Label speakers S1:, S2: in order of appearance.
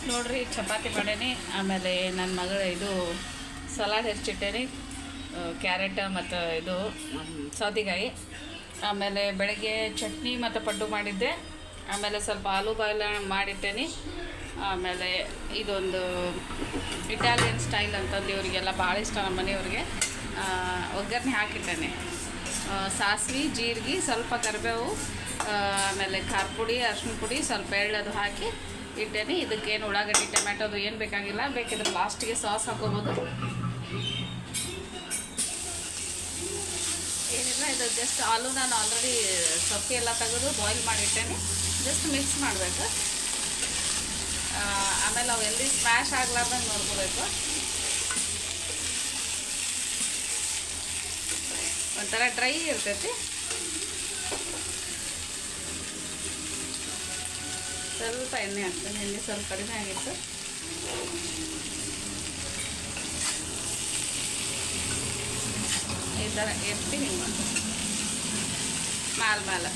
S1: ನೋಡ್ರಿ ಚಪಾತಿ ಮಾಡೇನಿ. ಆಮೇಲೆ ನನ್ನ ಮಗಳು ಇದು ಸಲಾಡ್ ಹೆಚ್ಚಿಟ್ಟೇನಿ, ಕ್ಯಾರೆಟ್ ಮತ್ತು ಇದು ಸೌತೆಕಾಯಿ. ಆಮೇಲೆ ಬೆಳಗ್ಗೆ ಚಟ್ನಿ ಮತ್ತು ಪಡ್ಡು ಮಾಡಿದ್ದೆ. ಆಮೇಲೆ ಸ್ವಲ್ಪ ಆಲೂ ಬಾಯ್ಲ್ ಮಾಡಿಟ್ಟೇನಿ. ಆಮೇಲೆ ಇದೊಂದು ಇಟಾಲಿಯನ್ ಸ್ಟೈಲ್ ಅಂತಂದು ಇವರಿಗೆಲ್ಲ ಭಾಳ ಇಷ್ಟ, ನಮ್ಮ ಮನೆಯವ್ರಿಗೆ. ಒಗ್ಗರಣೆ ಹಾಕಿಟ್ಟೇನೆ, ಸಾಸಿವೆ, ಜೀರಿಗೆ, ಸ್ವಲ್ಪ ಕರಿಬೇವು, ಆಮೇಲೆ ಖಾರ ಪುಡಿ, ಅರಿಶಿನ ಪುಡಿ, ಸ್ವಲ್ಪ ಎಳ್ಳದು ಹಾಕಿ ಇಟ್ಟೇನಿ. ಇದಕ್ಕೇನು ಉಳ್ಳಾಗಡ್ಡಿ ಟೊಮ್ಯಾಟೋದು ಏನು ಬೇಕಾಗಿಲ್ಲ, ಬೇಕಿದ್ರೆ ಲಾಸ್ಟಿಗೆ ಸಾಸ್ ಹಾಕೋಬೋದು. ಏನಿಲ್ಲ, ಇದು ಜಸ್ಟ್ ಆಲೂ ನಾನು ಆಲ್ರೆಡಿ ಸೊಪ್ಪು ಎಲ್ಲ ತೆಗೆದು ಬಾಯ್ಲ್ ಮಾಡಿಟ್ಟೇನೆ. ಜಸ್ಟ್ ಮಿಕ್ಸ್ ಮಾಡಬೇಕು. ಆಮೇಲೆ ಅವು ಎಲ್ಲಿ ಸ್ಮ್ಯಾಶ್ ಆಗ್ಲಾರ್ದಂಗೆ ನೋಡ್ಕೋಬೇಕು. ಒಂಥರ ಡ್ರೈ ಇರ್ತೈತಿ. ಸ್ವಲ್ಪ ಎಣ್ಣೆ ಹಾಕ್ತೇನೆ, ಎಣ್ಣೆ ಸ್ವಲ್ಪ ಕಡಿಮೆ ಆಗಿತ್ತು. ಈ ಥರ ಎತ್ತಿ ಹಿಂಗೆ ಮಾಡಿ ಮ್ಯಾಲೆ